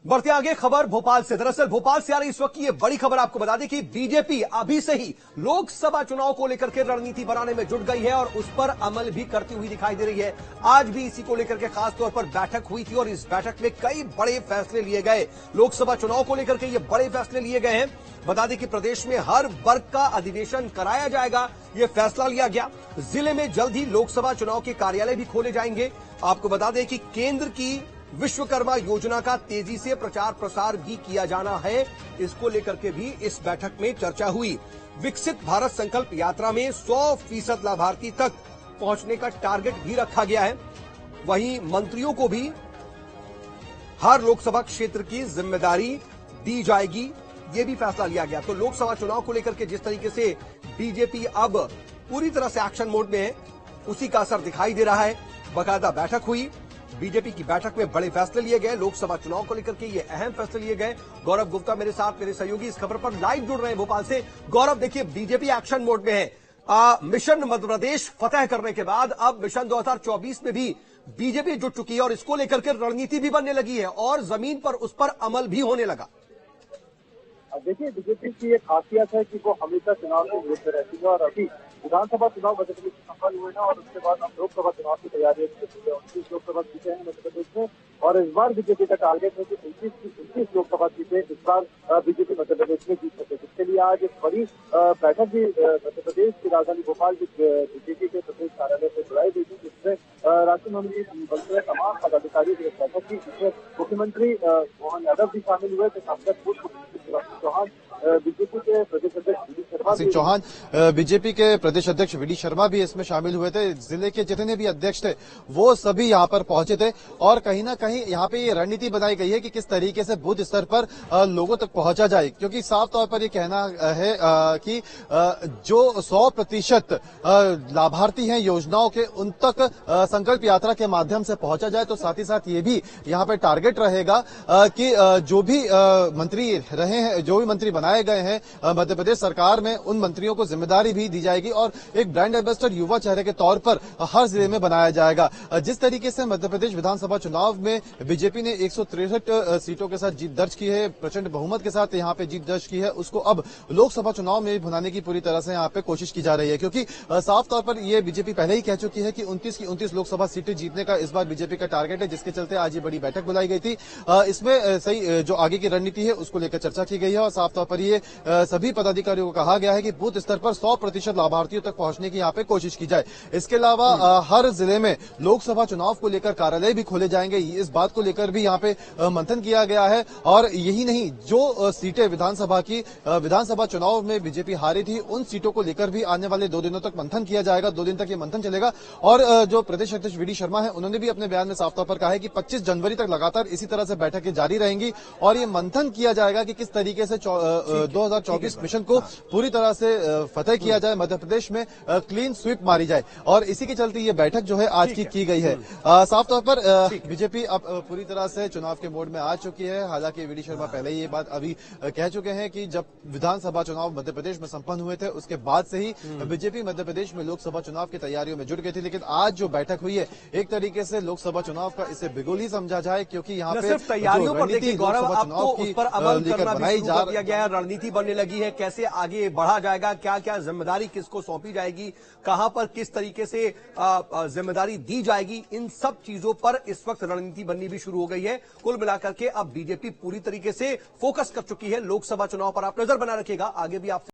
बढ़ते आगे खबर भोपाल से। दरअसल भोपाल से आ रही इस वक्त की ये बड़ी खबर आपको बता दें कि बीजेपी अभी से ही लोकसभा चुनाव को लेकर के रणनीति बनाने में जुट गई है और उस पर अमल भी करती हुई दिखाई दे रही है। आज भी इसी को लेकर के खास तौर पर बैठक हुई थी और इस बैठक में कई बड़े फैसले लिए गए। लोकसभा चुनाव को लेकर के ये बड़े फैसले लिए गए हैं। बता दें कि प्रदेश में हर वर्ग का अधिवेशन कराया जाएगा, यह फैसला लिया गया। जिले में जल्द ही लोकसभा चुनाव के कार्यालय भी खोले जाएंगे। आपको बता दें कि केंद्र की विश्वकर्मा योजना का तेजी से प्रचार प्रसार भी किया जाना है, इसको लेकर के भी इस बैठक में चर्चा हुई। विकसित भारत संकल्प यात्रा में 100% लाभार्थी तक पहुंचने का टारगेट भी रखा गया है। वहीं मंत्रियों को भी हर लोकसभा क्षेत्र की जिम्मेदारी दी जाएगी, यह भी फैसला लिया गया। तो लोकसभा चुनाव को लेकर के जिस तरीके से बीजेपी अब पूरी तरह से एक्शन मोड में है, उसी का असर दिखाई दे रहा है। बाकायदा बैठक हुई, बीजेपी की बैठक में बड़े फैसले लिए गए। लोकसभा चुनाव को लेकर के ये अहम फैसले लिए गए। गौरव गुप्ता मेरे साथ, मेरे सहयोगी इस खबर पर लाइव जुड़ रहे हैं भोपाल से। गौरव, देखिए बीजेपी एक्शन मोड में है। मिशन मध्य प्रदेश फतह करने के बाद अब मिशन 2024 में भी बीजेपी जुट चुकी है और इसको लेकर के रणनीति भी बनने लगी है और जमीन पर उस पर अमल भी होने लगा। देखिए, बीजेपी की एक खासियत है कि वो हमेशा चुनाव के विरुद्ध रहती है और अभी विधानसभा चुनाव मध्य प्रदेश में संपन्न हुए ना और उसके बाद अब लोकसभा चुनाव की तैयारी 29 लोकसभा सीटें हैं मध्य प्रदेश में और इस बार बीजेपी का टारगेट है कि 29 लोकसभा सीटें इस बार बीजेपी मध्य प्रदेश में जीत सके। जिसके लिए आज एक बड़ी बैठक भी मध्य प्रदेश की राजधानी भोपाल की बीजेपी के प्रदेश कार्यालय से बुलाई गई थी, जिसमें राष्ट्रीय मंत्री बल के तमाम पदाधिकारी की बैठक की, जिसमें मुख्यमंत्री मोहन यादव भी शामिल हुए थे। चौहान बीजेपी के प्रदेश अध्यक्ष वी डी शर्मा भी इसमें शामिल हुए थे। जिले के जितने भी अध्यक्ष थे वो सभी यहां पर पहुंचे थे और कहीं ना कहीं यहां पे ये रणनीति बनाई गई है कि किस तरीके से बूथ स्तर पर लोगों तक पहुंचा जाए, क्योंकि साफ तौर पर ये कहना है कि जो 100% लाभार्थी हैं योजनाओं के, उन तक संकल्प यात्रा के माध्यम से पहुंचा जाए। तो साथ ही साथ ये भी यहां पर टारगेट रहेगा कि जो भी मंत्री रहे हैं, जो भी मंत्री बनाए गए हैं मध्य प्रदेश सरकार में, उन मंत्रियों को जिम्मेदारी भी दी जाएगी और एक ब्रांड एम्बेसडर युवा चेहरे के तौर पर हर जिले में बनाया जाएगा। जिस तरीके से मध्य प्रदेश विधानसभा चुनाव में बीजेपी ने 163 सीटों के साथ जीत दर्ज की है, प्रचंड बहुमत के साथ यहां पे जीत दर्ज की है, उसको अब लोकसभा चुनाव में भुनाने की पूरी तरह से यहां पे कोशिश की जा रही है। क्योंकि साफ तौर पर यह बीजेपी पहले ही कह चुकी है कि 29 की 29 लोकसभा सीटें जीतने का इस बार बीजेपी का टारगेट है, जिसके चलते आज ये बड़ी बैठक बुलाई गई थी। इसमें सही जो आगे की रणनीति है उसको लेकर चर्चा की गई है और साफ तौर पर ये सभी पदाधिकारियों को कहा गया है कि बूथ स्तर पर 100% लाभार्थियों तक पहुंचने की यहां पे कोशिश की जाए। इसके अलावा हर जिले में लोकसभा चुनाव को लेकर कार्यालय भी खोले जाएंगे, इस बात को लेकर भी यहां पे मंथन किया गया है। और यही नहीं, जो सीटें विधानसभा चुनाव में बीजेपी हारी थी, उन सीटों को लेकर भी आने वाले 2 दिनों तक मंथन किया जाएगा। 2 दिन तक ये मंथन चलेगा और जो प्रदेश अध्यक्ष वी डी शर्मा है, उन्होंने भी अपने बयान में साफ तौर पर कहा है कि 25 जनवरी तक लगातार इसी तरह से बैठकें जारी रहेंगी और ये मंथन किया जाएगा कि किस तरीके से 2024 मिशन को पूरी तरह से फतेह किया जाए, मध्य प्रदेश में क्लीन स्वीप मारी जाए। और इसी के चलते ये बैठक जो है आज की गई है। साफ तौर पर बीजेपी अब पूरी तरह से चुनाव के मोड में आ चुकी है। हालांकि वी डी शर्मा पहले ही ये बात अभी कह चुके हैं कि जब विधानसभा चुनाव मध्य प्रदेश में संपन्न हुए थे, उसके बाद से ही बीजेपी मध्य प्रदेश में लोकसभा चुनाव की तैयारियों में जुट गई थी। लेकिन आज जो बैठक हुई है, एक तरीके से लोकसभा चुनाव का इसे बिगुल ही समझा जाए, क्योंकि यहाँ पे तैयारियों पर देखिए गौरव, आपको उस पर अमल करना भी शुरू कर दिया गया है, रणनीति बनने लगी है, कैसे आगे बढ़ा जाएगा, क्या क्या जिम्मेदारी किसको सौंपी जाएगी, कहां पर किस तरीके से जिम्मेदारी दी जाएगी, इन सब चीजों पर इस वक्त रणनीति बननी भी शुरू हो गई है। कुल मिलाकर के अब बीजेपी पूरी तरीके से फोकस कर चुकी है लोकसभा चुनाव पर। आप नजर बना रखिएगा, आगे भी आपसे